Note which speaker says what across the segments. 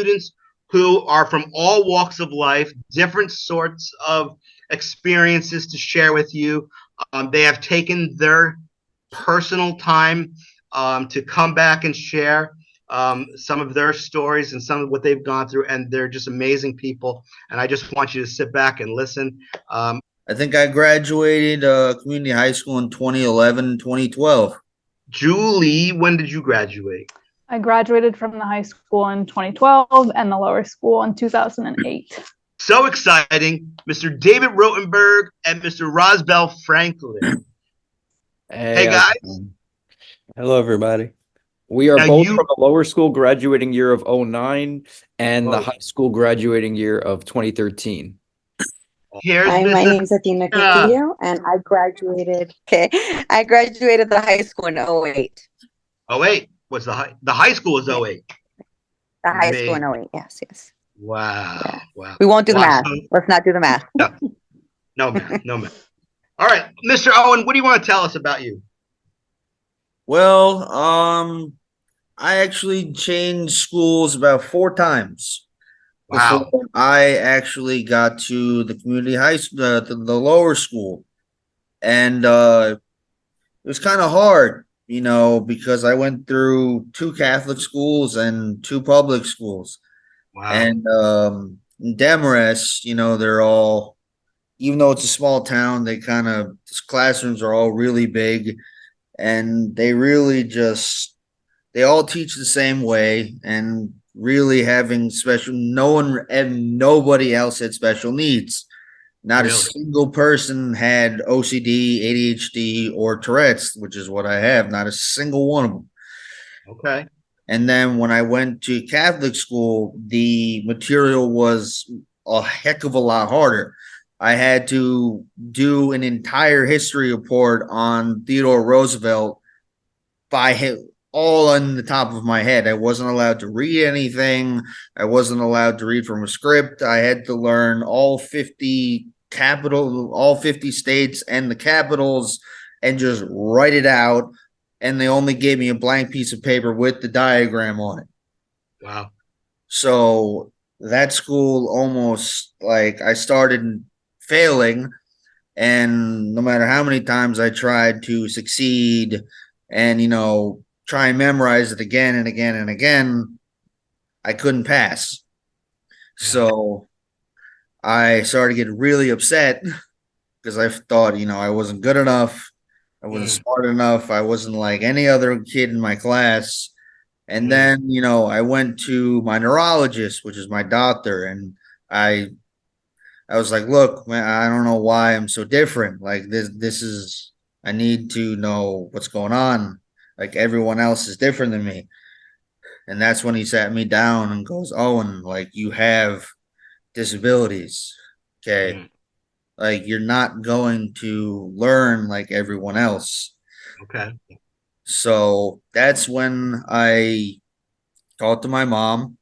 Speaker 1: students who are from all walks of life, different sorts of experiences to share with you. They have taken their personal time to come back and share some of their stories and some of what they've gone through, and they're just amazing people. And I just want you to sit back and listen.
Speaker 2: I think I graduated community high school in 2011, 2012.
Speaker 1: Julie, when did you graduate?
Speaker 3: I graduated from the high school in 2012 and the lower school in 2008.
Speaker 1: So exciting, Mr. David Rotenberg and Mr. Rosbel Franklin. Hey guys.
Speaker 4: Hello, everybody. We are both from the lower school graduating year of 09 and the high school graduating year of 2013.
Speaker 5: Hi, my name's Athena and I graduated. I graduated the high school in 08.
Speaker 1: 08 was the high school was 08.
Speaker 5: The high school in 08. Yes.
Speaker 1: Wow.
Speaker 5: Yeah.
Speaker 1: Wow.
Speaker 5: We won't do the math. Let's not do the math.
Speaker 1: No math. All right, Mr. Owen, what do you want to tell us about you?
Speaker 2: Well, I actually changed schools about 4 times.
Speaker 1: Wow.
Speaker 2: Before I actually got to the community high school, the lower school. And it was kind of hard, because I went through 2 Catholic schools and 2 public schools.
Speaker 1: Wow.
Speaker 2: And in Demarest, they're all, even though it's a small town, classrooms are all really big, and they really they all teach the same way, and really having nobody else had special needs. Not a single person had OCD, ADHD, or Tourette's, which is what I have. Not a single one of them.
Speaker 1: Okay.
Speaker 2: And then when I went to Catholic school, the material was a heck of a lot harder. I had to do an entire history report on Theodore Roosevelt all on the top of my head. I wasn't allowed to read anything. I wasn't allowed to read from a script. I had to learn all 50 states and the capitals and just write it out. And they only gave me a blank piece of paper with the diagram on it.
Speaker 1: Wow.
Speaker 2: So that school almost, I started failing, and no matter how many times I tried to succeed and, try and memorize it again and again and again, I couldn't pass. So I started getting really upset because I thought, I wasn't good enough. I wasn't smart enough. I wasn't like any other kid in my class. And then, I went to my neurologist, which is my doctor, and I was like, look, man, I don't know why I'm so different. Like I need to know what's going on. Like everyone else is different than me. And that's when he sat me down and goes, Owen, you have disabilities. Okay. Like you're not going to learn like everyone else.
Speaker 1: Okay.
Speaker 2: So that's when I talked to my mom,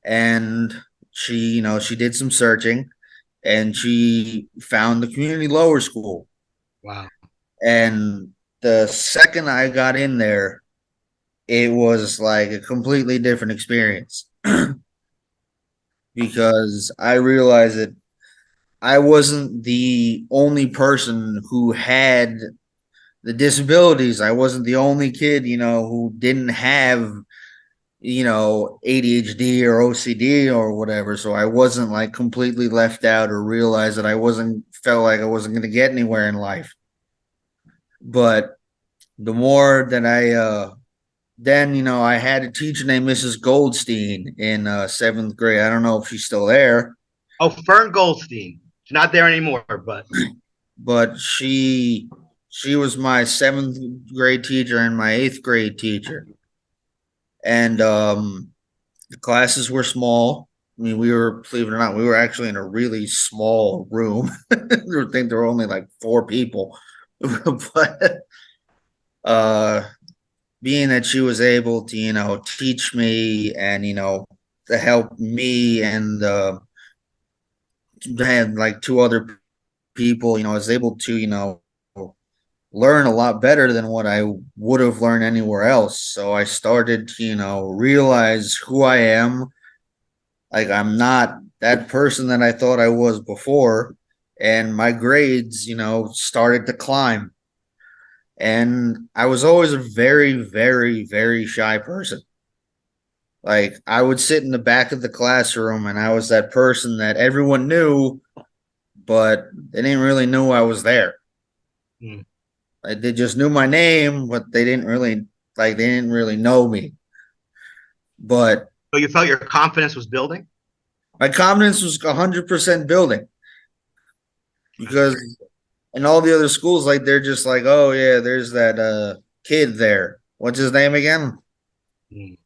Speaker 2: and she did some searching, and she found the community lower school.
Speaker 1: Wow.
Speaker 2: And the second I got in there, it was like a completely different experience because I realized that I wasn't the only person who had the disabilities. I wasn't the only kid, who didn't have, ADHD or OCD or whatever. So I wasn't like completely left out or realized that felt like I wasn't going to get anywhere in life. But the more that I had a teacher named Mrs. Goldstein in 7th grade. I don't know if she's still there.
Speaker 1: Oh, Fern Goldstein. She's not there anymore,
Speaker 2: but she was my 7th grade teacher and my 8th grade teacher. And the classes were small. I mean, believe it or not, we were actually in a really small room. I think there were only like 4 people. But being that she was able to, teach me and, to help me, and had like 2 other people, I was able to, learn a lot better than what I would have learned anywhere else. So I started to, realize who I am Like I'm not that person that I thought I was before, and my grades, started to climb. And I was always a very, very, very shy person. Like I would sit in the back of the classroom and I was that person that everyone knew, but they didn't really know I was there.
Speaker 1: Mm.
Speaker 2: Like, they just knew my name, but they didn't really know me. But
Speaker 1: So you felt your confidence was building?
Speaker 2: my confidence was 100% building because in all the other schools, like they're just like, oh yeah, there's that kid there. What's his name again?
Speaker 1: Mm.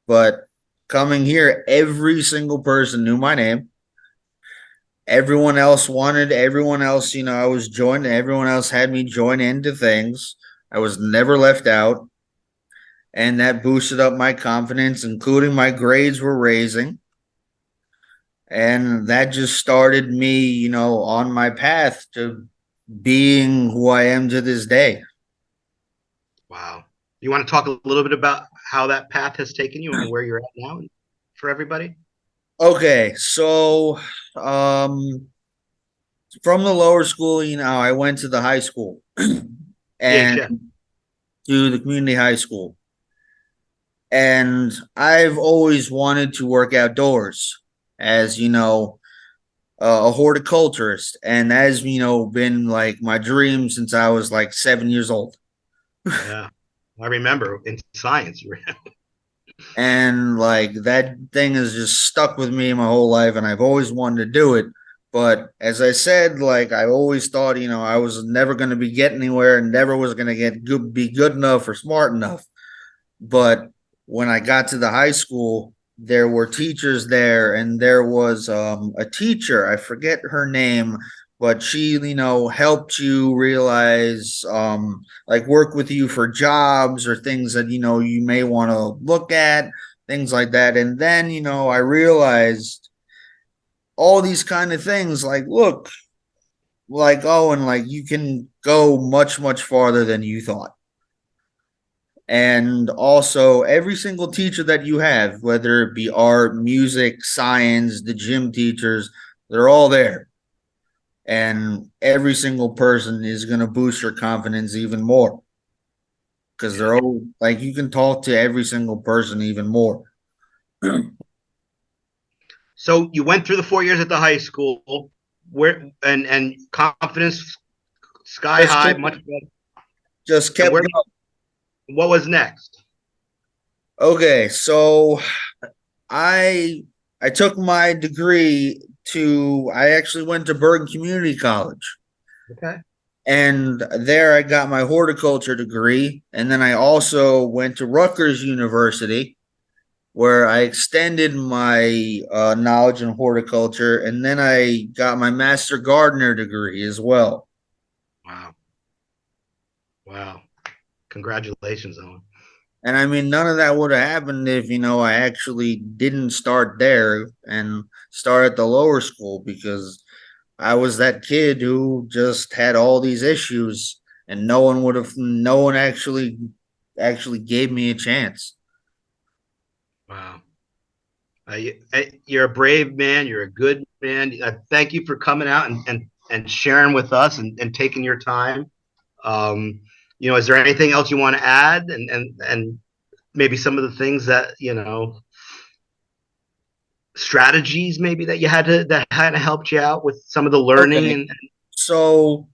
Speaker 2: But coming here, every single person knew my name. Everyone else, I was joined, everyone else had me join into things. I was never left out. And that boosted up my confidence, including my grades were raising. And that just started me, on my path to being who I am to this day.
Speaker 1: Wow. You want to talk a little bit about how that path has taken you and where you're at now for everybody?
Speaker 2: Okay, so from the lower school, I went to the high school and
Speaker 1: CHS.
Speaker 2: to the community high school. And I've always wanted to work outdoors as, a horticulturist. And that has, been like my dream since I was like 7 years old.
Speaker 1: Yeah. I remember in science.
Speaker 2: And like that thing has just stuck with me my whole life. And I've always wanted to do it. But as I said, like I always thought, I was never going to be getting anywhere and never was going to be good enough or smart enough. But when I got to the high school, there were teachers there, and there was a teacher. I forget her name, but she, helped you realize, like work with you for jobs or things that you may want to look at, things like that. And then I realized all these kind of things. Like, look, like Owen, like you can go much much farther than you thought. And also, every single teacher that you have, whether it be art, music, science, the gym teachers, they're all there. And every single person is going to boost your confidence even more because they're all like you can talk to every single person even more.
Speaker 1: So you went through the 4 years at the high school, where and confidence sky
Speaker 2: Just
Speaker 1: high,
Speaker 2: kept,
Speaker 1: much better.
Speaker 2: just
Speaker 1: And
Speaker 2: kept going.
Speaker 1: what was next?
Speaker 2: Okay, so I I took my degree to I actually went to Bergen Community College.
Speaker 1: Okay.
Speaker 2: And there I got my horticulture degree. And then I also went to Rutgers University, where I extended my knowledge in horticulture. And then I got my master gardener degree as well.
Speaker 1: Wow. Wow. Congratulations, Owen.
Speaker 2: And I mean, none of that would have happened if, I actually didn't start there and start at the lower school because I was that kid who just had all these issues and no one actually gave me a chance.
Speaker 1: Wow. You're a brave man. You're a good man. Thank you for coming out and sharing with us and taking your time. Is there anything else you want to add? And maybe some of the things that, strategies maybe that you had that kind of helped you out with some of the learning
Speaker 2: Okay.
Speaker 1: and
Speaker 2: So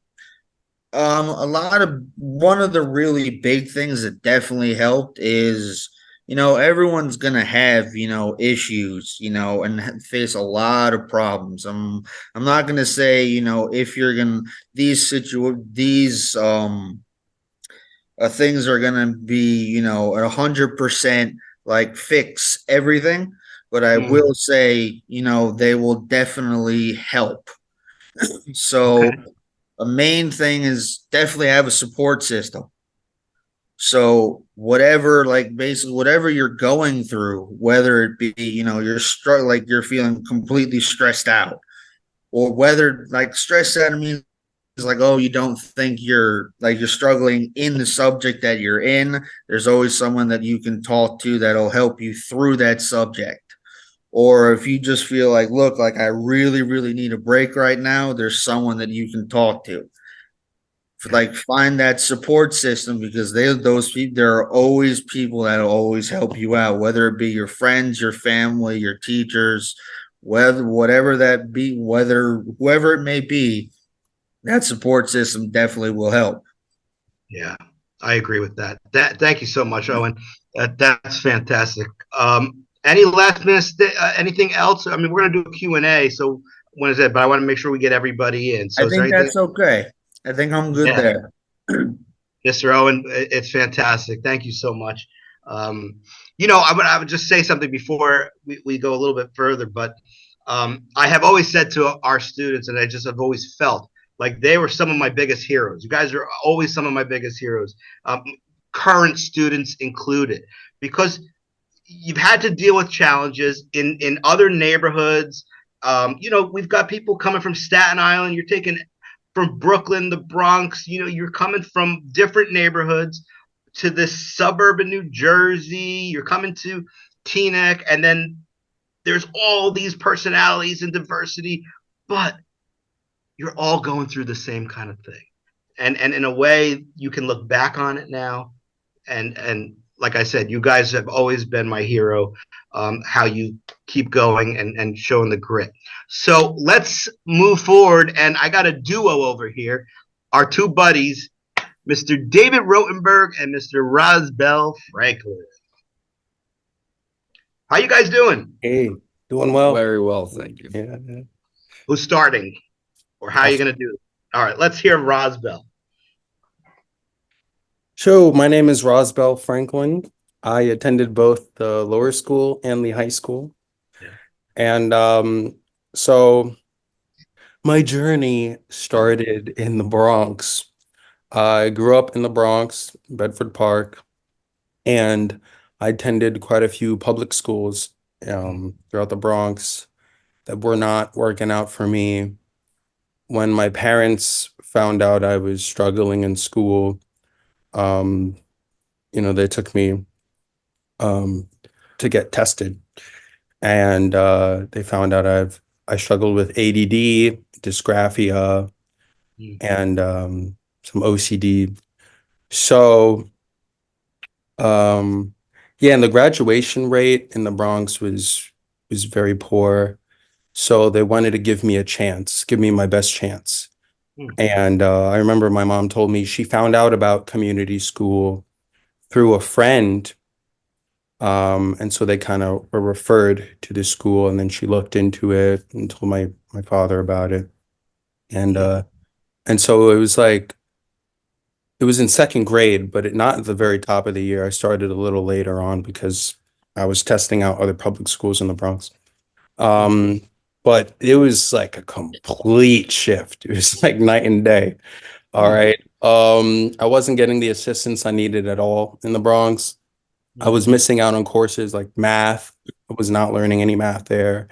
Speaker 2: a lot of one of the really big things that definitely helped is, everyone's gonna have, issues, and face a lot of problems. I'm not gonna say, if you're gonna these things are gonna be, 100% like fix everything, but I
Speaker 1: mm,
Speaker 2: will say, they will definitely help. So
Speaker 1: okay.
Speaker 2: a main thing is definitely have a support system. So whatever, like basically whatever you're going through, whether it be, you're like you're feeling completely stressed out, or whether like stressed out means like, oh, you don't think you're struggling in the subject that you're in. There's always someone that you can talk to that'll help you through that subject. or if you just feel like, look, like I really, really need a break right now, there's someone that you can talk to. Like find that support system, because those people, there are always people that'll always help you out, whether it be your friends, your family, your teachers, whatever that be, whether whoever it may be, that support system definitely will help.
Speaker 1: Yeah, I agree with that. Thank you so much, Owen. That's fantastic. Any last minute, anything else? I mean, we're gonna do a Q&A, so when is that? But I want to make sure we get everybody in.
Speaker 2: I
Speaker 1: So is there
Speaker 2: think
Speaker 1: anything?
Speaker 2: that's okay. I think I'm good
Speaker 1: Yeah.
Speaker 2: there.
Speaker 1: Mr. Owen, it's fantastic. Thank you so much. I would just say something before we go a little bit further, but I have always said to our students, and I just have always felt like they were some of my biggest heroes. You guys are always some of my biggest heroes, current students included, because you've had to deal with challenges in other neighborhoods. We've got people coming from Staten Island. You're taking from Brooklyn, the Bronx. You're coming from different neighborhoods to this suburb in New Jersey. You're coming to Teaneck, and then there's all these personalities and diversity, but you're all going through the same kind of thing. And in a way, you can look back on it now, and like I said, you guys have always been my hero. How you keep going and showing the grit. So let's move forward, and I got a duo over here. Our two buddies, Mr. David Rotenberg and Mr. Rosbel Franklin. How you guys doing?
Speaker 6: Hey, doing well.
Speaker 4: Very well, thank you.
Speaker 6: Yeah.
Speaker 1: Who's starting? Or how are you going to do it? All right, let's hear Rosbel.
Speaker 6: So my name is Rosbel Franklin. I attended both the lower school and the high school.
Speaker 1: Yeah.
Speaker 6: And so my journey started in the Bronx. I grew up in the Bronx, Bedford Park, and I attended quite a few public schools throughout the Bronx that were not working out for me. When my parents found out I was struggling in school, they took me to get tested, and they found out I struggled with ADD, dysgraphia, and some OCD. So, and the graduation rate in the Bronx was very poor. So they wanted to give me a chance, give me my best chance. And I remember my mom told me she found out about community school through a friend. And so they kind of were referred to the school, and then she looked into it and told my father about it. And so it was in second grade, but not at the very top of the year. I started a little later on because I was testing out other public schools in the Bronx. But it was like a complete shift. It was like night and day. All right. I wasn't getting the assistance I needed at all in the Bronx. I was missing out on courses like math. I was not learning any math there.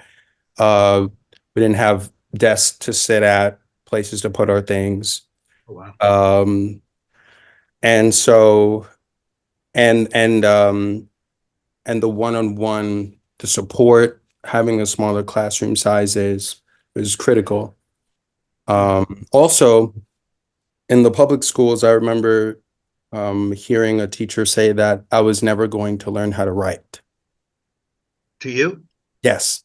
Speaker 6: We didn't have desks to sit at, places to put our things.
Speaker 1: Oh, wow.
Speaker 6: And so, and the one-on-one, the support, having a smaller classroom sizes was critical. Also, in the public schools, I remember hearing a teacher say that I was never going to learn how to write.
Speaker 1: To you?
Speaker 6: Yes.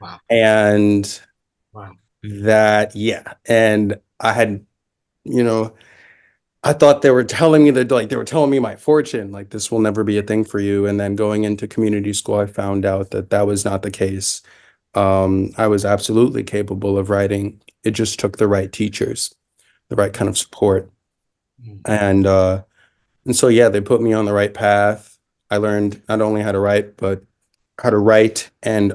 Speaker 1: Wow.
Speaker 6: And
Speaker 1: wow.
Speaker 6: And I had, I thought they were telling me that, like, they were telling me my fortune, like, this will never be a thing for you. And then going into community school, I found out that that was not the case. I was absolutely capable of writing. It just took the right teachers, the right kind of support. And so, yeah, they put me on the right path. I learned not only how to write, but how to write and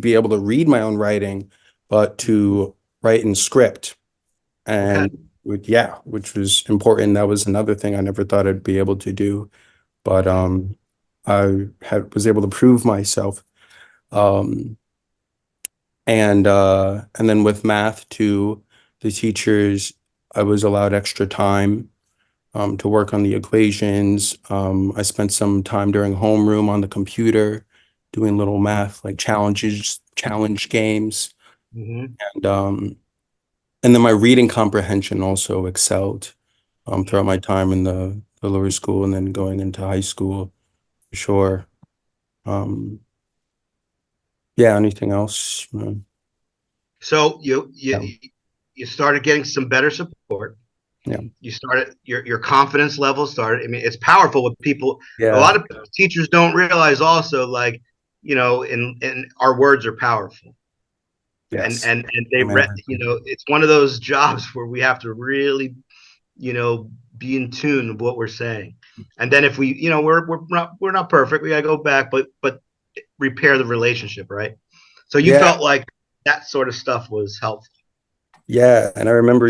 Speaker 6: be able to read my own writing, but to write in script. And which was important. That was another thing I never thought I'd be able to do. But I was able to prove myself. And then with math too, the teachers, I was allowed extra time to work on the equations. I spent some time during homeroom on the computer doing little math like challenge games.
Speaker 1: Mm-hmm.
Speaker 6: And then my reading comprehension also excelled throughout my time in the lower school and then going into high school for sure. Yeah, anything else?
Speaker 1: So
Speaker 6: Yeah.
Speaker 1: you started getting some better support.
Speaker 6: Yeah.
Speaker 1: You started your confidence level started. I mean, it's powerful with people. A
Speaker 6: Yeah.
Speaker 1: lot of teachers don't realize also, like, in our words are powerful. And
Speaker 6: Yes.
Speaker 1: and they
Speaker 6: Amen.
Speaker 1: it's one of those jobs where we have to really, be in tune with what we're saying. And then if we, we're not perfect, we gotta go back, but repair the relationship, right? So you
Speaker 6: Yeah.
Speaker 1: felt like that sort of stuff was helpful.
Speaker 6: Yeah. And I remember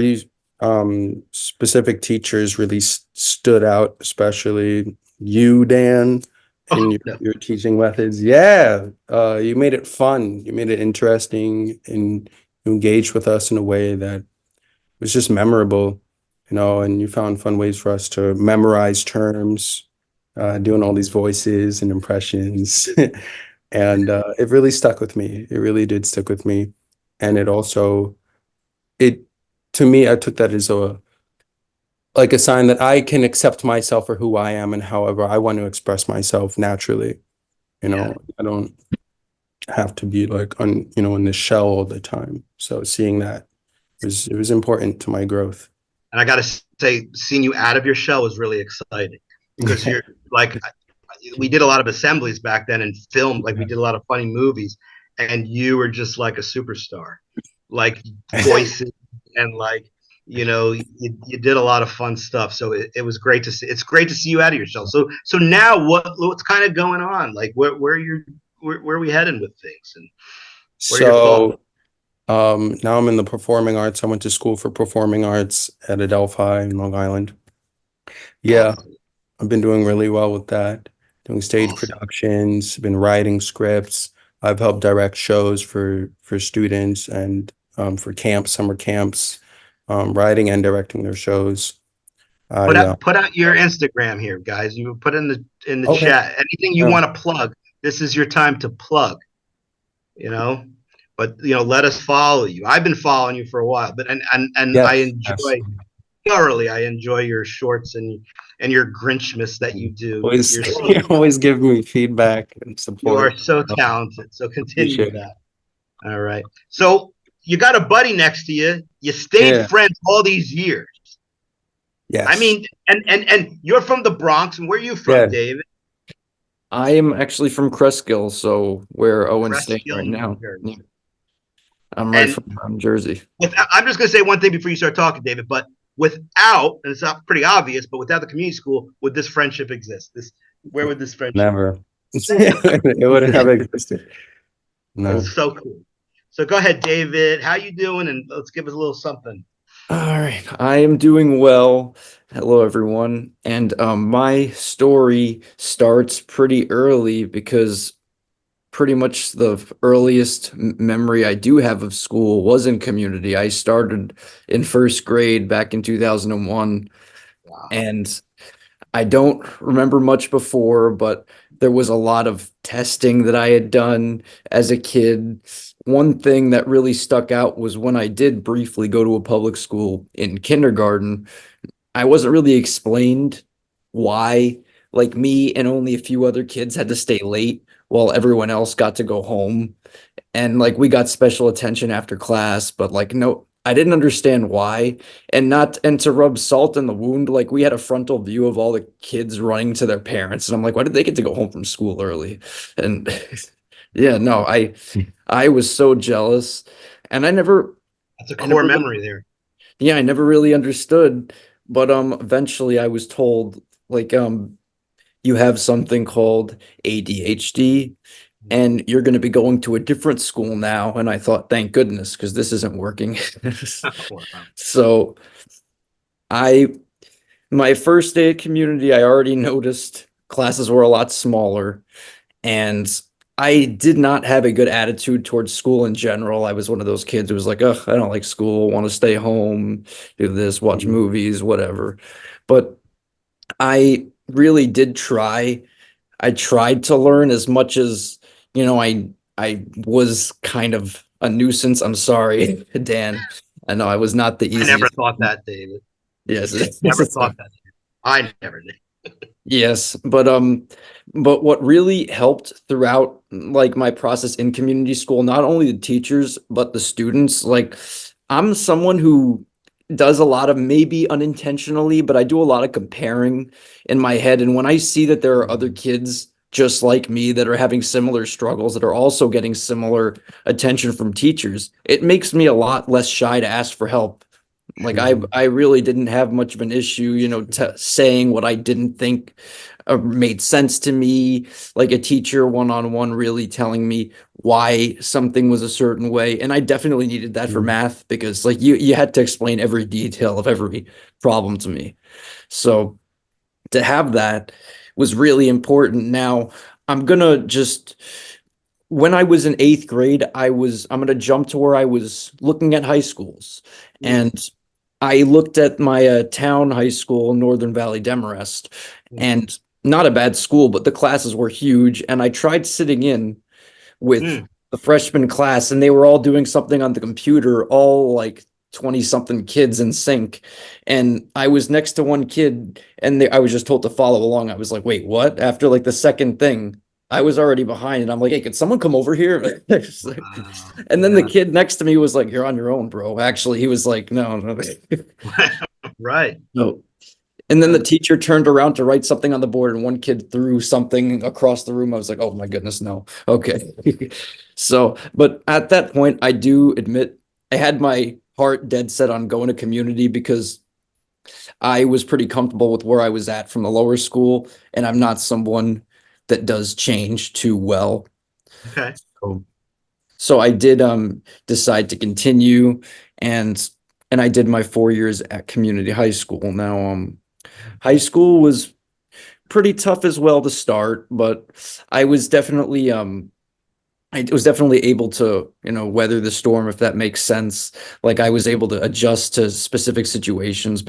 Speaker 6: specific teachers really stood out, especially you, Dan, in your teaching methods. Yeah. You made it fun. You made it interesting and you engaged with us in a way that was just memorable, and you found fun ways for us to memorize terms, doing all these voices and impressions. And it really stuck with me. It really did stick with me. And it, to me, I took that as a sign that I can accept myself for who I am and however I want to express myself naturally.
Speaker 1: Yeah.
Speaker 6: I don't have to be like in the shell all the time. So seeing that it was important to my growth.
Speaker 1: And I got to say, seeing you out of your shell was really exciting because you're like, we did a lot of assemblies back then and filmed, like we did a lot of funny movies, and you were just like a superstar, like voices and like, you did a lot of fun stuff. So it was great to see. It's great to see you out of your shell. So now what's kind of going on? Like where are we heading with things, and what are your thoughts?
Speaker 6: So now I'm in the performing arts. I went to school for performing arts at Adelphi in Long Island. Yeah,
Speaker 1: Awesome.
Speaker 6: I've been doing really well with that, doing stage
Speaker 1: Awesome.
Speaker 6: productions, been writing scripts. I've helped direct shows for students and for camps, summer camps, writing and directing their shows.
Speaker 1: Put out your Instagram here, guys. You put in the
Speaker 6: Okay.
Speaker 1: chat anything you want to plug. This is your time to plug. You know, but let us follow you. I've been following you for a while, but and I
Speaker 6: Yes, yes.
Speaker 1: enjoy thoroughly. I enjoy your shorts and your Grinchmas that you do.
Speaker 6: Always,
Speaker 1: You're
Speaker 6: you always give me feedback and
Speaker 1: you are
Speaker 6: support.
Speaker 1: so talented. So continue
Speaker 6: Appreciate
Speaker 1: with
Speaker 6: it.
Speaker 1: that. All right. So you got a buddy next to you. You stayed
Speaker 6: Yeah.
Speaker 1: friends all these years.
Speaker 6: Yes.
Speaker 1: I mean, and you're from the Bronx. And where are you from,
Speaker 6: Yeah.
Speaker 1: David?
Speaker 4: I am actually from Cresskill, so where Owen's staying
Speaker 1: Cresskill,
Speaker 4: right
Speaker 1: New
Speaker 4: now.
Speaker 1: Jersey.
Speaker 4: I'm right
Speaker 1: And
Speaker 4: from Jersey.
Speaker 1: I'm just going to say one thing before you start talking, David. But without, and it's not pretty obvious, but without the community school, would this friendship exist? Where would this friendship?
Speaker 6: Never. It wouldn't have existed. No.
Speaker 1: It's so cool. So go ahead, David. How you doing? And let's give us a little something.
Speaker 4: All right, I am doing well. Hello, everyone. And my story starts pretty early because pretty much the earliest memory I do have of school was in community. I started in first grade back in 2001,
Speaker 1: Wow.
Speaker 4: and I don't remember much before, but there was a lot of testing that I had done as a kid. One thing that really stuck out was when I did briefly go to a public school in kindergarten, I wasn't really explained why, like me and only a few other kids had to stay late while everyone else got to go home. And like we got special attention after class, but like no, I didn't understand why. And to rub salt in the wound, like we had a frontal view of all the kids running to their parents, and I'm like, why did they get to go home from school early? And yeah, no, I was so jealous, and
Speaker 1: That's a
Speaker 4: I
Speaker 1: core
Speaker 4: never
Speaker 1: memory there.
Speaker 4: yeah, I never really understood. But eventually I was told like you have something called ADHD and you're going to be going to a different school now. And I thought, thank goodness, because this isn't working.
Speaker 1: Wow.
Speaker 4: So I, my first day at community, I already noticed classes were a lot smaller and I did not have a good attitude towards school in general. I was one of those kids who was like, oh, I don't like school, want to stay home, do this, watch movies, whatever. But I really did try. I tried to learn as much as I was kind of a nuisance. I'm sorry, Dan. I know I was not the
Speaker 1: I never
Speaker 4: easiest.
Speaker 1: thought that, David.
Speaker 4: Yes.
Speaker 1: Never thought that. I never did.
Speaker 4: Yes, but what really helped throughout like my process in community school, not only the teachers but the students, like I'm someone who does a lot of maybe unintentionally, but I do a lot of comparing in my head. And when I see that there are other kids just like me that are having similar struggles that are also getting similar attention from teachers, it makes me a lot less shy to ask for help. Like I really didn't have much of an issue, saying what I didn't think made sense to me. Like a teacher one-on-one really telling me why something was a certain way, and I definitely needed that for math because like you had to explain every detail of every problem to me. So to have that was really important. Now I'm gonna just when I was in eighth grade, I'm gonna jump to where I was looking at high schools. And I looked at my town high school, Northern Valley Demarest, and not a bad school, but the classes were huge. And I tried sitting in with
Speaker 1: Mm.
Speaker 4: the freshman class, and they were all doing something on the computer, all like 20 something kids in sync. And I was next to one kid, and I was just told to follow along. I was like, wait, what? After like the second thing, I was already behind, and I'm like, hey, could someone come over here?
Speaker 1: Wow.
Speaker 4: And then the
Speaker 1: Yeah.
Speaker 4: kid next to me was like, you're on your own, bro. Actually, he was like, no, no.
Speaker 1: Right.
Speaker 4: No. And then the teacher turned around to write something on the board, and one kid threw something across the room. I was like, oh my goodness, no. Okay. So, but at that point, I do admit I had my heart dead set on going to community because I was pretty comfortable with where I was at from the lower school, and I'm not someone that does change too well.
Speaker 1: Okay.
Speaker 4: So, so I did decide to continue, and I did my 4 years at community high school. Now high school was pretty tough as well to start, but I was definitely able to, weather the storm, if that makes sense. Like I was able to adjust to specific situations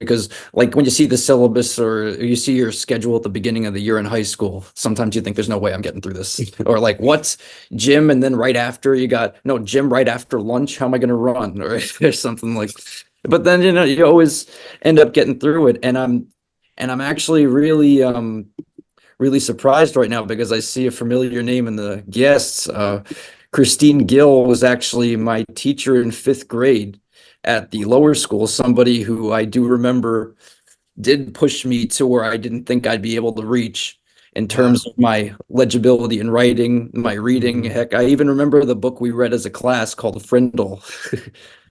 Speaker 4: because like when you see the syllabus or you see your schedule at the beginning of the year in high school, sometimes you think there's no way I'm getting through this. Or like what gym and then right after you got no gym right after lunch, how am I going to run or something like. But then you always end up getting through it, and I'm actually really surprised right now because I see a familiar name in the guests. Christine Gill was actually my teacher in fifth grade at the lower school, somebody who I do remember did push me to where I didn't think I'd be able to reach in
Speaker 1: Wow.
Speaker 4: terms of my legibility in writing, my reading. Heck, I even remember the book we read as a class called Frindle.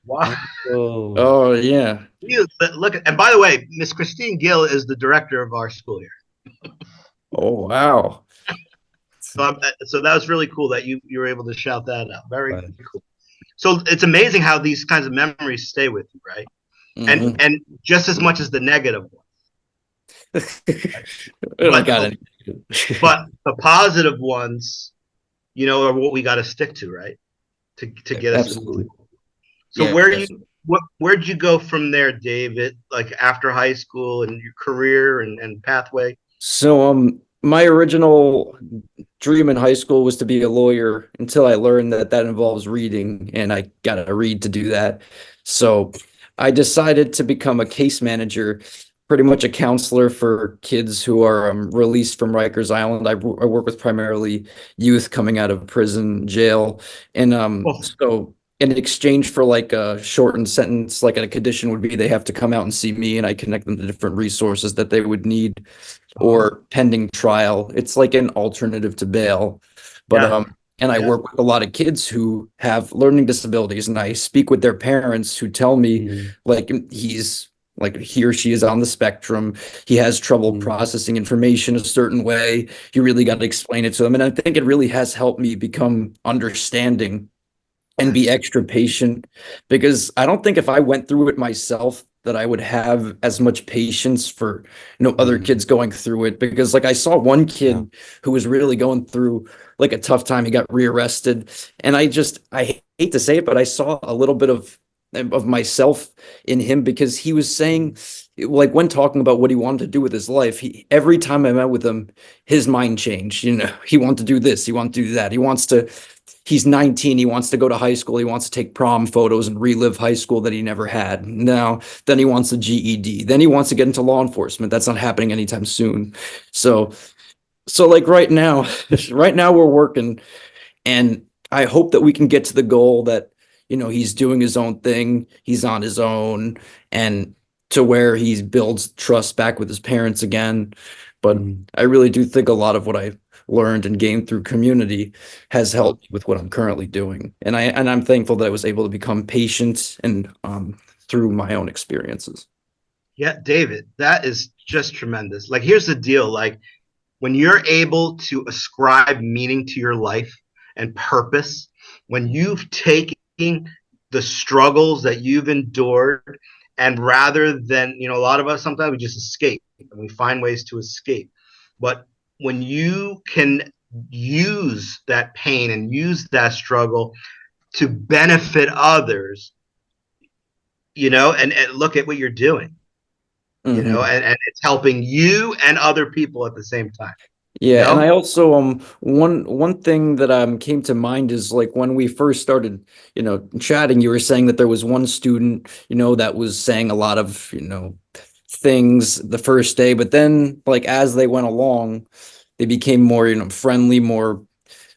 Speaker 1: Wow.
Speaker 6: Oh,
Speaker 4: Oh, yeah.
Speaker 1: Look, and by the way, Miss Christine Gill is the director of our school here.
Speaker 4: Oh, wow.
Speaker 1: So that was really cool that you were able to shout that out. Very
Speaker 6: right.
Speaker 1: cool. So it's amazing how these kinds of memories stay with you, right?
Speaker 4: Mhm.
Speaker 1: And just as much as the negative ones.
Speaker 4: I
Speaker 1: But
Speaker 4: got it.
Speaker 1: but the positive ones, are what we got to stick to, right? To get us.
Speaker 4: Absolutely.
Speaker 1: So
Speaker 4: Yes.
Speaker 1: where'd you go from there, David? Like after high school and your career and pathway?
Speaker 4: So, my original dream in high school was to be a lawyer until I learned that that involves reading, and I got to read to do that. So, I decided to become a case manager, pretty much a counselor for kids who are released from Rikers Island. I work with primarily youth coming out of prison, jail, and
Speaker 1: Well,
Speaker 4: so in exchange for like a shortened sentence, like a condition would be they have to come out and see me, and I connect them to different resources that they would need or pending trial. It's like an alternative to bail. But
Speaker 1: yeah,
Speaker 4: and I
Speaker 1: yeah,
Speaker 4: work with a lot of kids who have learning disabilities, and I speak with their parents who tell me like he or she is on the spectrum. He has trouble processing information a certain way. You really got to explain it to them. And I think it really has helped me become understanding and be extra patient because I don't think if I went through it myself that I would have as much patience for other kids going through it because like I saw one
Speaker 6: Yeah.
Speaker 4: kid who was really going through like a tough time. He got rearrested, and I hate to say it, but I saw a little bit of of myself in him, because he was saying, like, when talking about what he wanted to do with his life, every time I met with him, his mind changed. He wanted to do this, he wanted to do that, he's 19, he wants to go to high school, he wants to take prom photos and relive high school that he never had. Now, then he wants a GED, then he wants to get into law enforcement. That's not happening anytime soon. So like right now, right now we're working, and I hope that we can get to the goal that, he's doing his own thing, he's on his own, and to where he builds trust back with his parents again. But I really do think a lot of what I learned and gained through community has helped with what I'm currently doing. And I'm thankful that I was able to become patient and through my own experiences.
Speaker 1: Yeah, David, that is just tremendous. Like, here's the deal. Like, when you're able to ascribe meaning to your life and purpose, when you've taken the struggles that you've endured, and rather than, a lot of us, sometimes we just escape and we find ways to escape. But when you can use that pain and use that struggle to benefit others, and look at what you're doing,
Speaker 4: Mhm.
Speaker 1: and it's helping you and other people at the same time.
Speaker 4: Yeah, and I also one thing that came to mind is, like, when we first started, chatting, you were saying that there was one student, that was saying a lot of, things the first day, but then, like, as they went along, they became more, friendly, more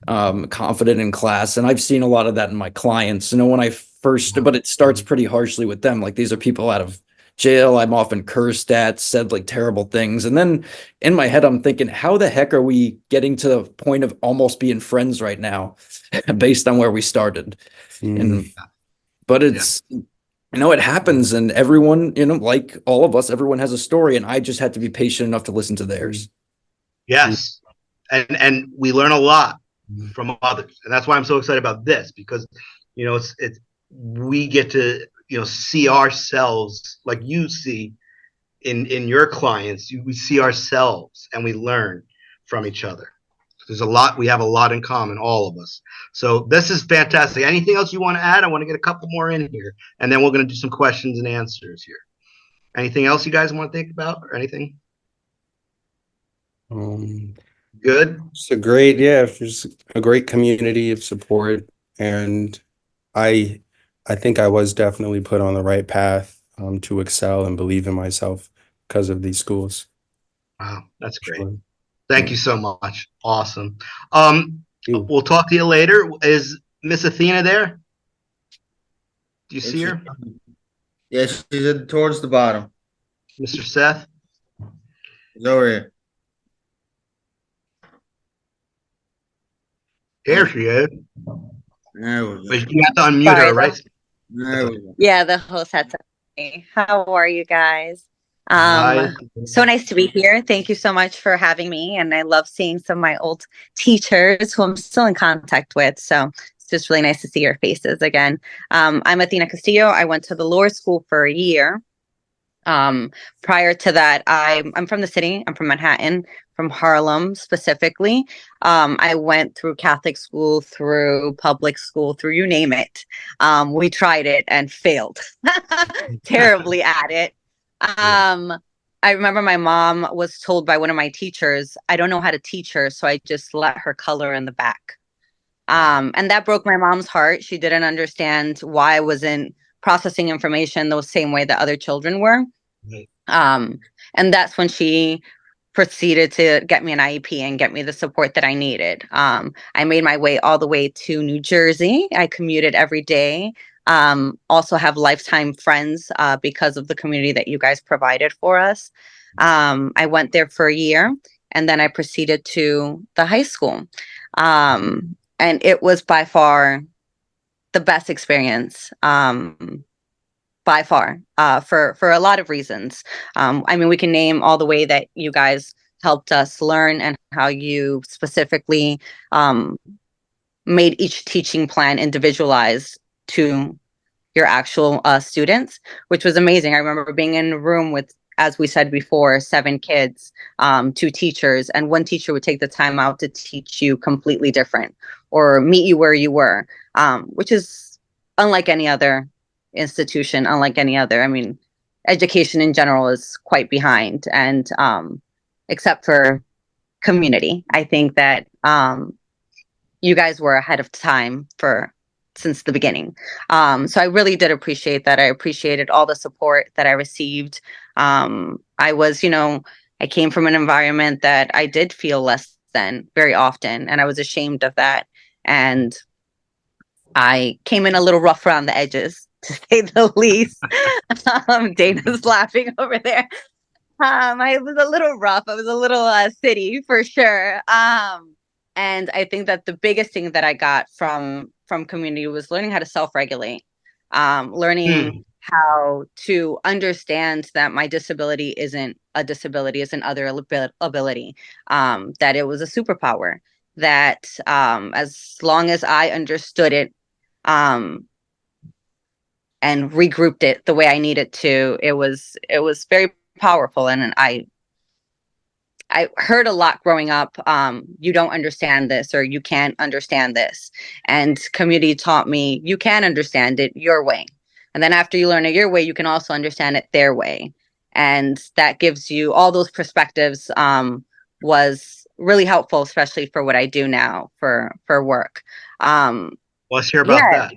Speaker 4: confident in class. And I've seen a lot of that in my clients, when I first, but it starts pretty harshly with them. Like, these are people out of jail. I'm often cursed at, said like terrible things. And then in my head, I'm thinking, how the heck are we getting to the point of almost being friends right now based on where we started? And, but it's, it happens, and everyone, like all of us, everyone has a story, and I just had to be patient enough to listen to theirs.
Speaker 1: Yes. And we learn a lot from others. And that's why I'm so excited about this, because, it's we get to, see ourselves like you see in your clients. We see ourselves and we learn from each other. We have a lot in common, all of us. So this is fantastic. Anything else you want to add? I want to get a couple more in here, and then we're going to do some questions and answers here. Anything else you guys want to think about, or anything? Good.
Speaker 6: Just a great community of support, and I think I was definitely put on the right path to excel and believe in myself because of these schools.
Speaker 1: Wow, that's great.
Speaker 6: Sure.
Speaker 1: Thank you so much. Awesome. We'll talk to you later. Is Miss Athena there? Do you see her?
Speaker 2: Yes, she's towards the bottom.
Speaker 1: Mr. Seth?
Speaker 2: He's over here.
Speaker 1: Here she is.
Speaker 2: There we go.
Speaker 1: But you have to unmute her, right?
Speaker 2: There we go.
Speaker 5: Yeah, the host had to. How are you guys?
Speaker 1: Hi.
Speaker 5: So nice to be here. Thank you so much for having me. And I love seeing some of my old teachers who I'm still in contact with. So it's just really nice to see your faces again. I'm Athena Castillo. I went to the law school for a year. Prior to that, I'm from the city. I'm from Manhattan, from Harlem specifically. I went through Catholic school, through public school, through you name it. We tried it and failed terribly at it. I remember my mom was told by one of my teachers, I don't know how to teach her, so I just let her color in the back. And that broke my mom's heart. She didn't understand why I wasn't processing information the same way that other children were. And that's when she proceeded to get me an IEP and get me the support that I needed. I made my way all the way to New Jersey. I commuted every day. Also have lifetime friends because of the community that you guys provided for us. I went there for a year, and then I proceeded to the high school. And it was by far the best experience. By far, for a lot of reasons. I mean, we can name all the way that you guys helped us learn and how you specifically made each teaching plan individualized to your actual students, which was amazing. I remember being in a room with, as we said before, 7 kids, 2 teachers, and one teacher would take the time out to teach you completely different or meet you where you were, which is unlike any other institution unlike any other. I mean, education in general is quite behind, and except for community, I think that you guys were ahead of time for since the beginning. So I really did appreciate that. I appreciated all the support that I received. I was, I came from an environment that I did feel less than very often, and I was ashamed of that. And I came in a little rough around the edges, to say the least. Dana's laughing over there. I was a little rough. I was a little city for sure. And I think that the biggest thing that I got from community was learning how to self-regulate, learning how to understand that my disability isn't a disability, it's an other ability, that it was a superpower, that as long as I understood it and regrouped it the way I needed to, it was very powerful. And I heard a lot growing up, you don't understand this, or you can't understand this. And community taught me you can understand it your way. And then after you learn it your way, you can also understand it their way. And that gives you all those perspectives, was really helpful, especially for what I do now for work.
Speaker 1: Let's hear about
Speaker 5: Yeah,
Speaker 1: that.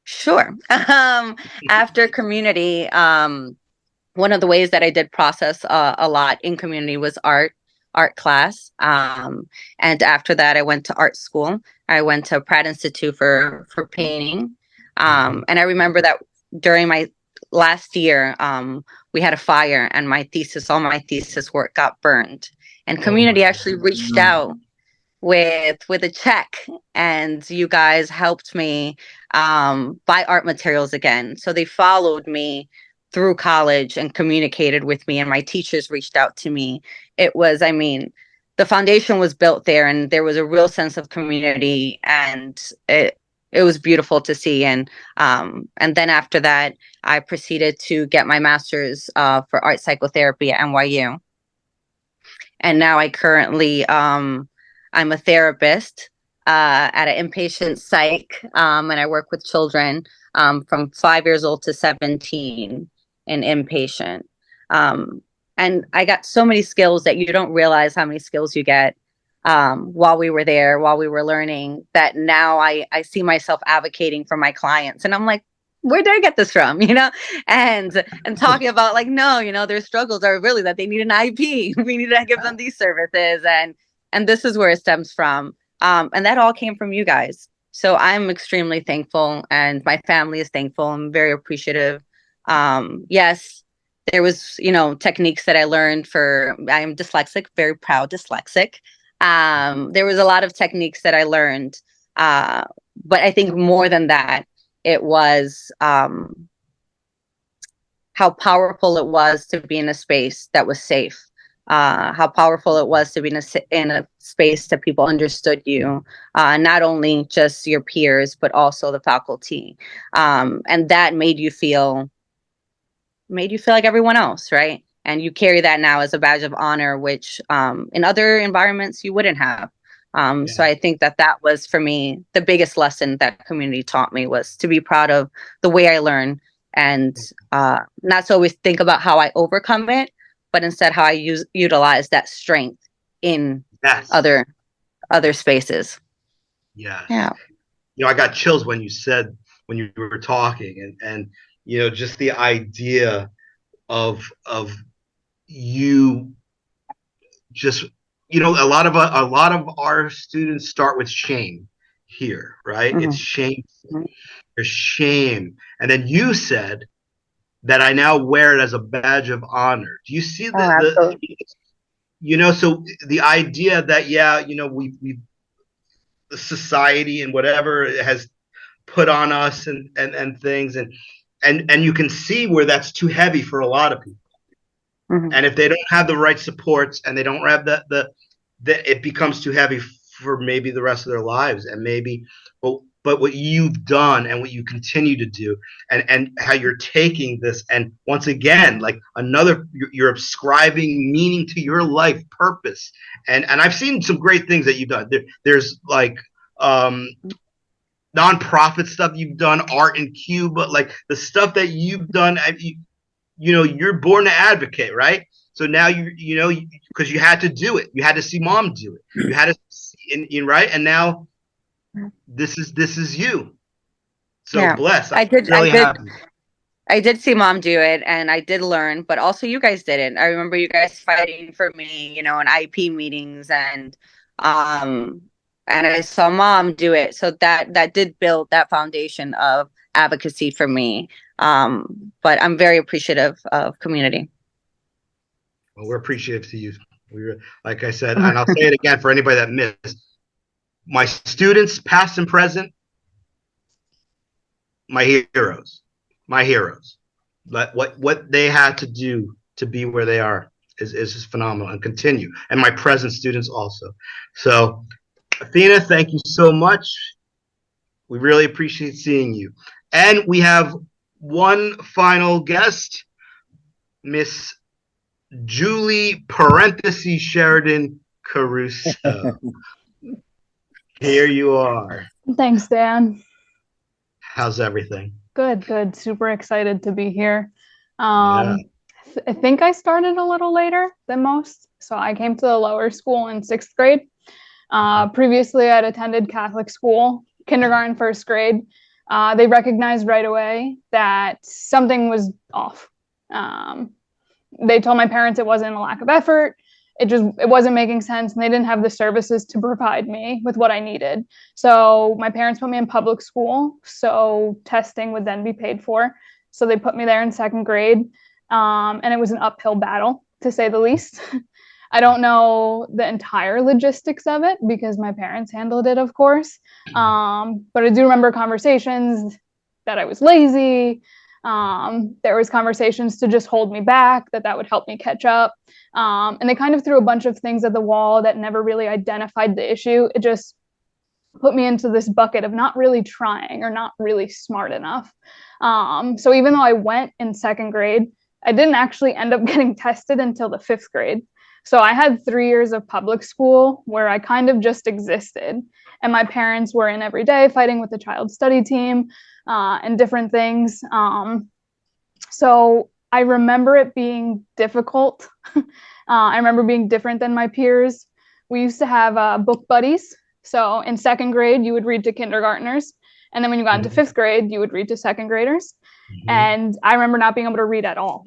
Speaker 5: sure. After community, one of the ways that I did process a lot in community was art class. And after that, I went to art school. I went to Pratt Institute for painting. And I remember that during my last year, we had a fire, and all my thesis work got burned. And community actually reached out with a check, and you guys helped me buy art materials again. So they followed me through college and communicated with me, and my teachers reached out to me. It was, I mean, the foundation was built there, and there was a real sense of community, and it was beautiful to see. And then after that, I proceeded to get my master's for art psychotherapy at NYU. And now I currently I'm a therapist at an inpatient psych, and I work with children from 5 years old to 17 in inpatient. And I got so many skills that you don't realize how many skills you get while we were there, while we were learning, that now I see myself advocating for my clients. And I'm like, where did I get this from? And talking about like, no, their struggles are really that they need an IP. We need to give them these services. And this is where it stems from. And that all came from you guys. So I'm extremely thankful, and my family is thankful. I'm very appreciative. Yes, there was, techniques that I learned I am dyslexic, very proud dyslexic. There was a lot of techniques that I learned. But I think more than that, it was how powerful it was to be in a space that was safe. How powerful it was to be in a space that people understood you, not only just your peers, but also the faculty. And that made you feel like everyone else, right? And you carry that now as a badge of honor, which in other environments you wouldn't have. So I think that was, for me, the biggest lesson that community taught me, was to be proud of the way I learn, and not to always think about how I overcome it, but instead how I utilize that strength in other spaces.
Speaker 1: Yes.
Speaker 5: Yeah.
Speaker 1: I got chills when you were talking, and just the idea of you just, a lot of our students start with shame here, right?
Speaker 5: Mm-hmm.
Speaker 1: It's shame. There's shame. And then you said that I now wear it as a badge of honor. Do you see so the idea that, we the society and whatever has put on us and things, and you can see where that's too heavy for a lot of people.
Speaker 5: Mm-hmm.
Speaker 1: And if they don't have the right supports, and they don't have the it becomes too heavy for maybe the rest of their lives. And maybe, but what you've done and what you continue to do, and how you're taking this, and once again, like you're ascribing meaning to your life purpose. And I've seen some great things that you've done. There's like nonprofit stuff you've done, art in Cuba, like the stuff that you've done. You're born to advocate, right? So now because you had to do it. You had to see mom do it. You had to see, right? And now this is you. So
Speaker 5: Yeah,
Speaker 1: blessed. I'm
Speaker 5: I did. I
Speaker 1: really
Speaker 5: did.
Speaker 1: happy.
Speaker 5: I did see mom do it and I did learn, but also you guys didn't. I remember you guys fighting for me, in IEP meetings um and I saw mom do it. So that did build that foundation of advocacy for me. But I'm very appreciative of community.
Speaker 1: Well, we're appreciative to you. Like I said, and I'll say it again for anybody that missed. My students, past and present, my heroes. My heroes. But what they had to do to be where they are is just phenomenal and continue. And my present students also. So, Athena, thank you so much. We really appreciate seeing you. And we have one final guest, Miss Julie parentheses Sheridan Caruso. Here you are.
Speaker 3: Thanks, Dan.
Speaker 1: How's everything?
Speaker 3: Good. Super excited to be here.
Speaker 1: Yeah.
Speaker 3: I think I started a little later than most. So I came to the lower school in 6th grade. Previously, I'd attended Catholic school, kindergarten, 1st grade. They recognized right away that something was off. They told my parents it wasn't a lack of effort. It wasn't making sense, and they didn't have the services to provide me with what I needed. So my parents put me in public school, so testing would then be paid for. So they put me there in 2nd grade, and it was an uphill battle, to say the least. I don't know the entire logistics of it because my parents handled it, of course. But I do remember conversations that I was lazy. There was conversations to just hold me back, that would help me catch up. And they kind of threw a bunch of things at the wall that never really identified the issue. It just put me into this bucket of not really trying or not really smart enough. So even though I went in 2nd grade, I didn't actually end up getting tested until the 5th grade. So I had 3 years of public school where I kind of just existed. And my parents were in every day fighting with the child study team and different things. So I remember it being difficult. I remember being different than my peers. We used to have book buddies. So in 2nd grade, you would read to kindergartners. And then when you got into 5th grade, you would read to 2nd graders. Mm-hmm. And I remember not being able to read at all.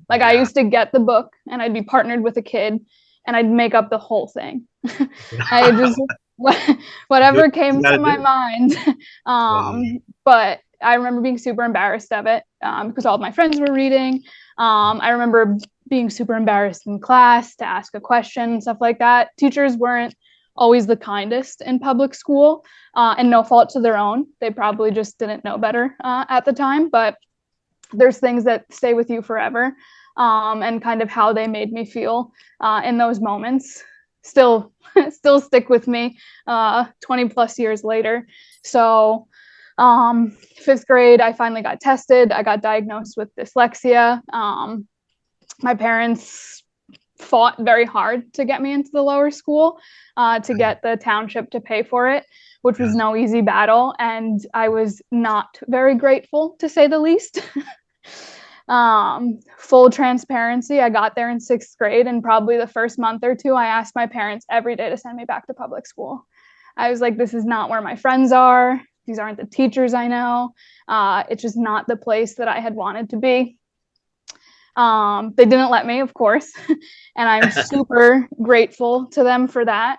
Speaker 3: Like I used to get the book and I'd be partnered with a kid and I'd make up the whole thing. I just, whatever came to my mind. But I remember being super embarrassed of it because all of my friends were reading. I remember being super embarrassed in class to ask a question and stuff like that. Teachers weren't always the kindest in public school, and no fault to their own. They probably just didn't know better at the time, but there's things that stay with you forever, and kind of how they made me feel in those moments still stick with me 20 plus years later. So 5th grade, I finally got tested. I got diagnosed with dyslexia. My parents fought very hard to get me into the lower school, to get the township to pay for it, which was no easy battle. And I was not very grateful, to say the least. Full transparency, I got there in 6th grade, and probably the first month or two, I asked my parents every day to send me back to public school. I was like, this is not where my friends are. These aren't the teachers I know. It's just not the place that I had wanted to be. They didn't let me, of course, and I'm super grateful to them for that,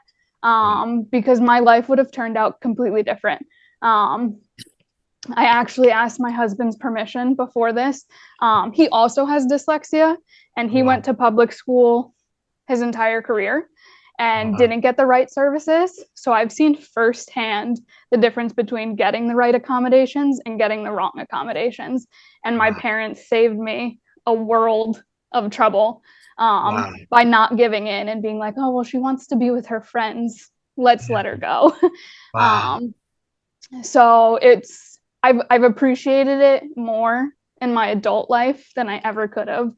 Speaker 3: because my life would have turned out completely different. I actually asked my husband's permission before this. He also has dyslexia, and he went to public school his entire career and didn't get the right services. So I've seen firsthand the difference between getting the right accommodations and getting the wrong accommodations. And my parents saved me a world of trouble by not giving in and being like, oh, well, she wants to be with her friends. Let's let her go. So I've appreciated it more in my adult life than I ever could have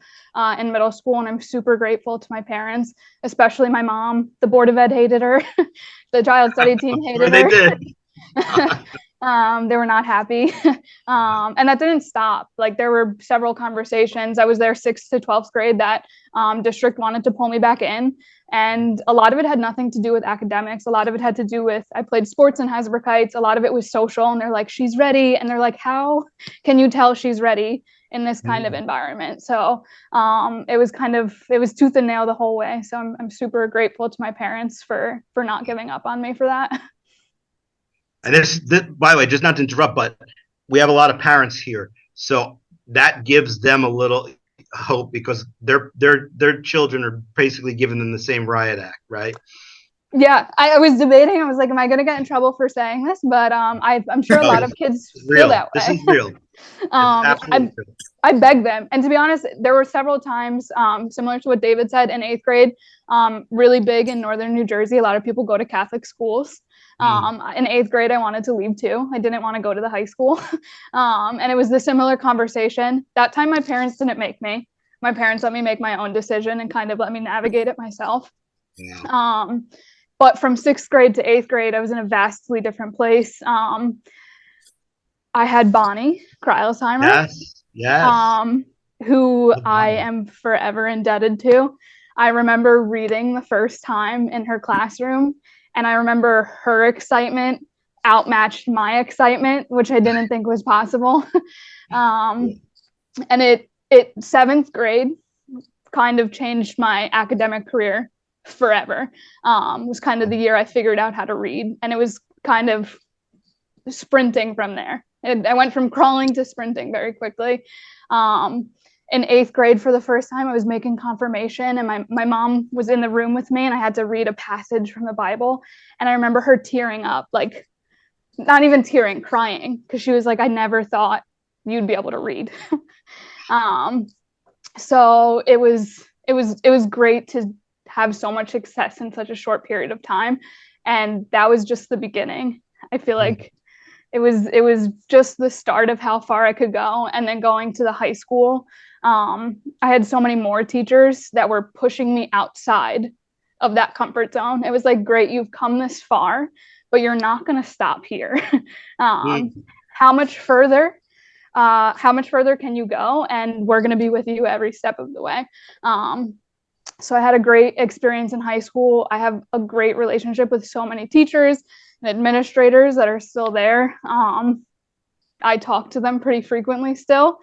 Speaker 3: in middle school. And I'm super grateful to my parents, especially my mom. The Board of Ed hated her. The child study team hated her. They were not happy. And that didn't stop. Like there were several conversations. I was there 6th to 12th grade that district wanted to pull me back in. And a lot of it had nothing to do with academics. A lot of it had to do with, I played sports in Heisenbergites. A lot of it was social. And they're like, she's ready. And they're like, how can you tell she's ready in this kind of environment? So it was tooth and nail the whole way. So I'm super grateful to my parents for not giving up on me for that.
Speaker 1: And this, by the way, just not to interrupt, but we have a lot of parents here, so that gives them a little hope because their children are basically giving them the same riot act, right?
Speaker 3: Yeah, I was debating. I was like, am I going to get in trouble for saying this? But I'm sure a lot of kids feel that way.
Speaker 1: This is real. Absolutely real.
Speaker 3: I begged them. And to be honest, there were several times, similar to what David said, in 8th grade, really big in northern New Jersey. A lot of people go to Catholic schools. In 8th grade, I wanted to leave too. I didn't want to go to the high school. And it was the similar conversation. That time, my parents didn't make me. My parents let me make my own decision and kind of let me navigate it myself.
Speaker 1: Yeah.
Speaker 3: But from 6th grade to 8th grade, I was in a vastly different place. I had Bonnie Kreilsheimer,
Speaker 1: Yes.
Speaker 3: who I am forever indebted to. I remember reading the first time in her classroom, and I remember her excitement outmatched my excitement, which I didn't think was possible. And it 7th grade kind of changed my academic career forever. Was kind of the year I figured out how to read, and it was kind of sprinting from there. I went from crawling to sprinting very quickly. In 8th grade, for the first time, I was making confirmation, and my mom was in the room with me, and I had to read a passage from the Bible. And I remember her tearing up, like not even tearing, crying, because she was like, I never thought you'd be able to read. So it was great to have so much success in such a short period of time. And that was just the beginning. I feel like it was just the start of how far I could go. And then going to the high school, I had so many more teachers that were pushing me outside of that comfort zone. It was like, great, you've come this far, but you're not going to stop here. How much further can you go? And we're going to be with you every step of the way. So I had a great experience in high school. I have a great relationship with so many teachers and administrators that are still there. I talk to them pretty frequently still.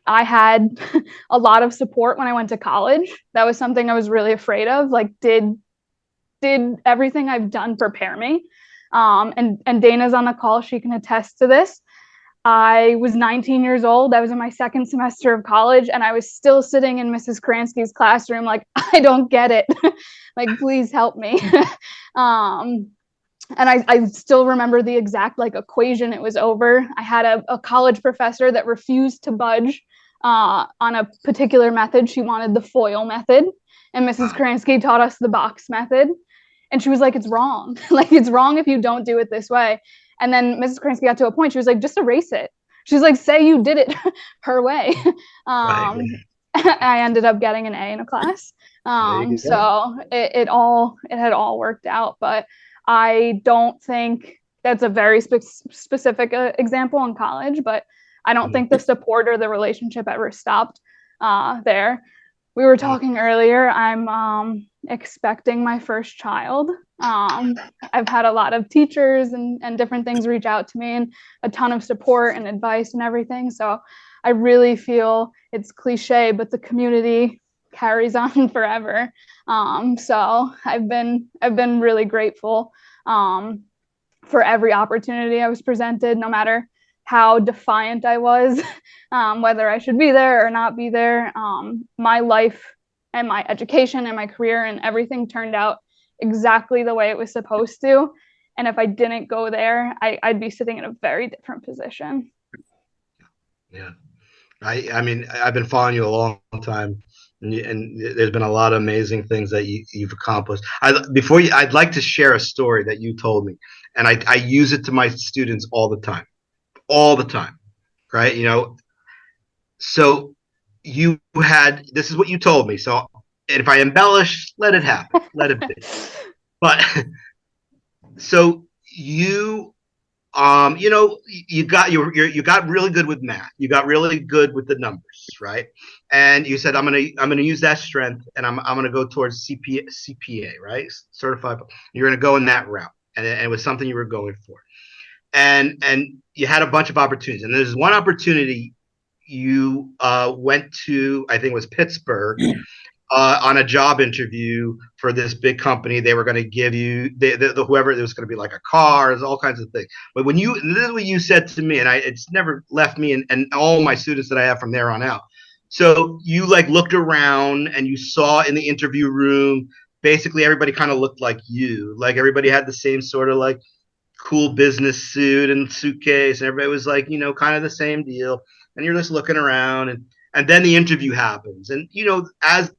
Speaker 3: I had a lot of support when I went to college. That was something I was really afraid of. Like, did everything I've done prepare me? And Dana's on the call. She can attest to this. I was 19 years old. I was in my 2nd semester of college, and I was still sitting in Mrs. Kransky's classroom like, I don't get it. Like, please help me. And I still remember the exact like equation it was over. I had a college professor that refused to budge on a particular method. She wanted the FOIL method, and Mrs. Kransky taught us the box method. And she was like, it's wrong. Like, it's wrong if you don't do it this way. And then Mrs. Kransky got to a point, she was like, just erase it. She's like, say you did it her way. I ended up getting an A in a class. So it had all worked out. But I don't think that's a very specific example in college, but I don't think the support or the relationship ever stopped there. We were talking earlier, I'm expecting my first child. I've had a lot of teachers and different things reach out to me, and a ton of support and advice and everything. So I really feel, it's cliche, but the community carries on forever. So I've been really grateful for every opportunity I was presented, no matter how defiant I was, whether I should be there or not be there. My life and my education and my career and everything turned out exactly the way it was supposed to. And if I didn't go there, I'd be sitting in a very different position.
Speaker 1: Yeah. I mean, I've been following you a long time, and there's been a lot of amazing things that you've accomplished. I'd like to share a story that you told me, and I use it to my students all the time, right? So this is what you told me. So if I embellish, let it happen, let it be. But so you you got really good with math. You got really good with the numbers, right? And you said, I'm gonna use that strength, and I'm gonna go towards CPA, right? Certified. You're gonna go in that route, and it was something you were going for, and you had a bunch of opportunities, and there's one opportunity you went to, I think it was Pittsburgh, on a job interview for this big company. They were going to give you whoever, it was going to be like a car, there's all kinds of things. But this is what you said to me, and it's never left me, and all my students that I have from there on out. So you like looked around and you saw in the interview room, basically everybody kind of looked like you. Like everybody had the same sort of like cool business suit and suitcase, and everybody was like, kind of the same deal. And you're just looking around, and then the interview happens, and as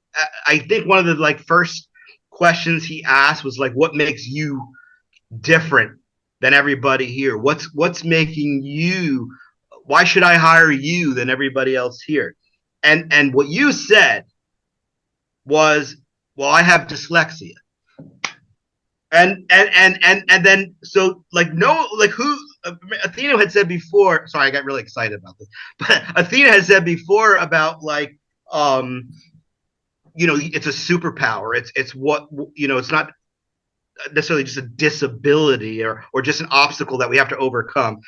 Speaker 1: I think one of the like first questions he asked was like, what makes you different than everybody here? What's making you, why should I hire you than everybody else here? And what you said was, well, I have dyslexia. And then so like, no, like who, Athena had said before, sorry, I got really excited about this, but Athena had said before about like, it's a superpower. It's what, it's not necessarily just a disability or just an obstacle that we have to overcome.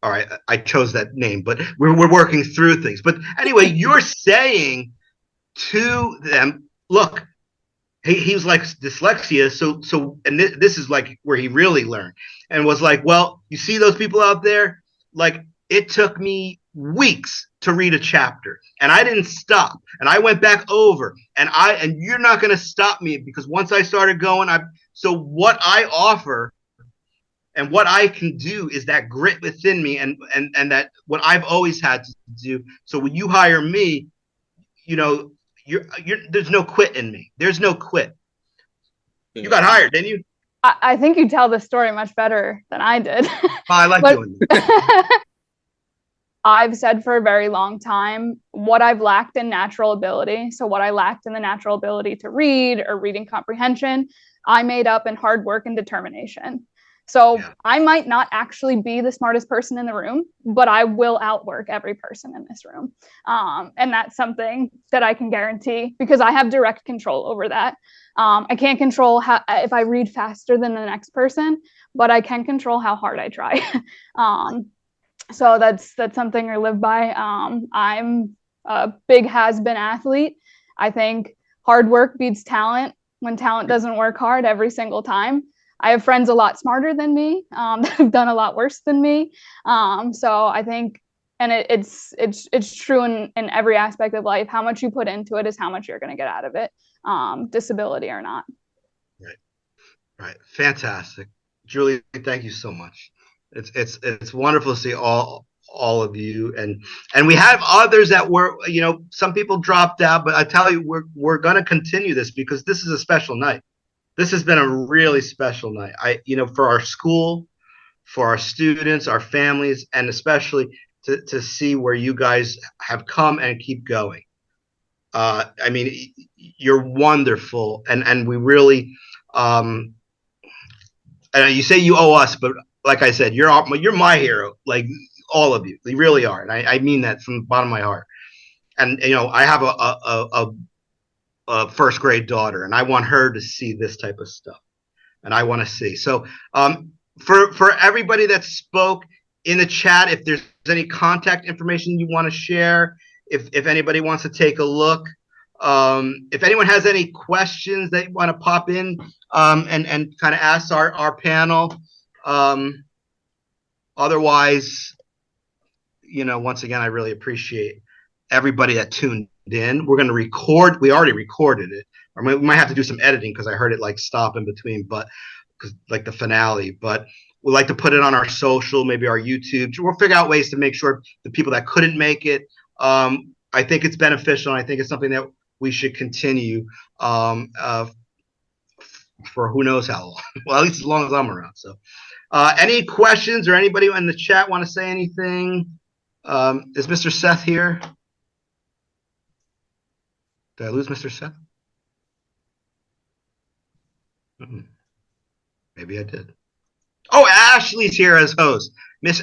Speaker 1: All right, I chose that name, but we're working through things. But anyway, you're saying to them, look, he was like dyslexia. So, and this is like where he really learned, and was like, well, you see those people out there, like it took me weeks to read a chapter, and I didn't stop, and I went back over, and you're not going to stop me, because once I started going, so what I offer and what I can do is that grit within me, and that what I've always had to do. So when you hire me, you're there's no quit in me. There's no quit. You got hired, didn't you?
Speaker 3: I think you tell the story much better than I did.
Speaker 1: I like doing that.
Speaker 3: I've said for a very long time what I've lacked in natural ability. So what I lacked in the natural ability to read or reading comprehension, I made up in hard work and determination. So yeah. I might not actually be the smartest person in the room, but I will outwork every person in this room. And that's something that I can guarantee, because I have direct control over that. I can't control if I read faster than the next person, but I can control how hard I try. So that's something I live by. I'm a big has-been athlete. I think hard work beats talent when talent doesn't work hard every single time. I have friends a lot smarter than me that have done a lot worse than me. So I think, and it's true in every aspect of life. How much you put into it is how much you're going to get out of it, disability or not.
Speaker 1: Right. Fantastic. Julie, thank you so much. It's wonderful to see all of you, and we have others that were, some people dropped out, but I tell you, we're going to continue this, because this is a special night. This has been a really special night. For our school, for our students, our families, and especially to see where you guys have come and keep going. You're wonderful, and we really, and you say you owe us, but like I said, you're my hero, like all of you. They really are, and I mean that from the bottom of my heart. And I have a first grade daughter, and I want her to see this type of stuff, and I want to see. So for everybody that spoke in the chat, if there's any contact information you want to share, if anybody wants to take a look, if anyone has any questions they want to pop in and kind of ask our panel, otherwise, once again, I really appreciate everybody that tuned in. We're going to record. We already recorded it. Or we might have to do some editing, because I heard it like stop in between, but because like the finale. But we'd like to put it on our social, maybe our YouTube. We'll figure out ways to make sure the people that couldn't make it. I think it's beneficial, and I think it's something that we should continue for who knows how long. Well, at least as long as I'm around. So, any questions, or anybody in the chat want to say anything? Is Mr. Seth here? Did I lose Mr. Seth? Maybe I did. Oh, Ashley's here as host. Miss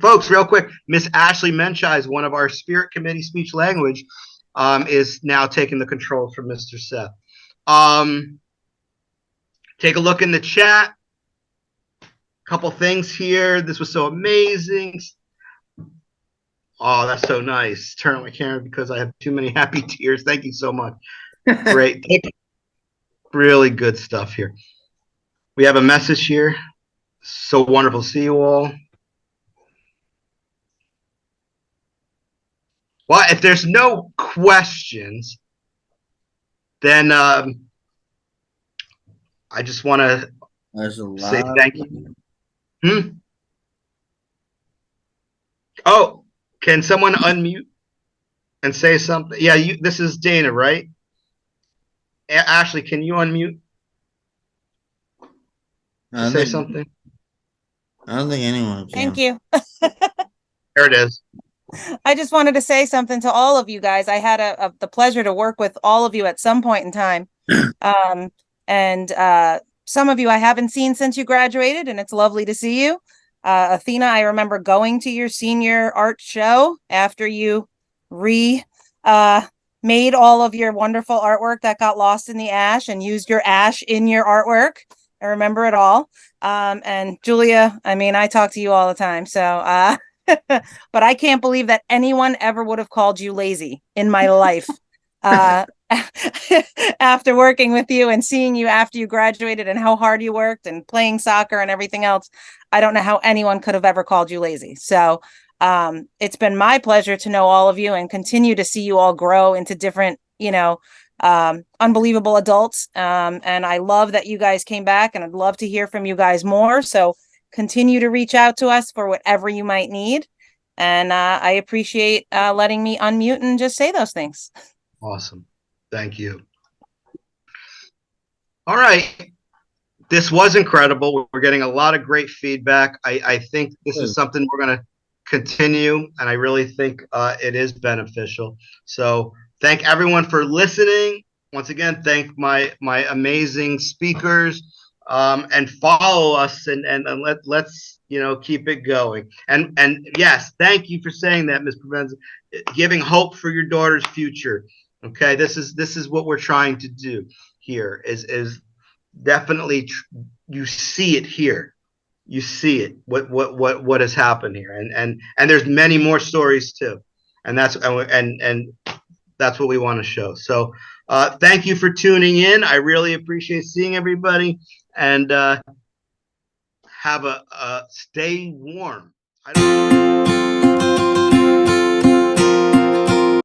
Speaker 1: Folks, real quick, Miss Ashley Menchai is one of our Spirit Committee speech language, is now taking the controls from Mr. Seth. Take a look in the chat. Couple things here. This was so amazing. Oh, that's so nice. Turn on my camera because I have too many happy tears. Thank you so much. Great. Really good stuff here. We have a message here. So wonderful to see you all. Well, if there's no questions, then I just want to say thank you. Oh, can someone unmute and say something? Yeah, this is Dana, right? Ashley, can you unmute to say something?
Speaker 2: I don't think anyone can.
Speaker 7: Thank you.
Speaker 1: There it is.
Speaker 7: I just wanted to say something to all of you guys. I had the pleasure to work with all of you at some point in time. And some of you I haven't seen since you graduated, and it's lovely to see you. Athena, I remember going to your senior art show after you made all of your wonderful artwork that got lost in the ash and used your ash in your artwork. I remember it all. And Julia, I mean, I talk to you all the time. So, but I can't believe that anyone ever would have called you lazy in my life. After working with you and seeing you after you graduated and how hard you worked and playing soccer and everything else, I don't know how anyone could have ever called you lazy. So it's been my pleasure to know all of you and continue to see you all grow into different, unbelievable adults. And I love that you guys came back, and I'd love to hear from you guys more. So continue to reach out to us for whatever you might need. And I appreciate letting me unmute and just say those things.
Speaker 1: Awesome. Thank you. All right. This was incredible. We're getting a lot of great feedback. I think this is something we're going to continue, and I really think it is beneficial. So thank everyone for listening. Once again, thank my amazing speakers, and follow us and let's keep it going. And yes, thank you for saying that, Ms. Provenza, giving hope for your daughter's future. Okay, this is what we're trying to do here. Is definitely you see it here. You see it. What has happened here, and there's many more stories too, and that's what we want to show. So thank you for tuning in. I really appreciate seeing everybody, and have a stay warm.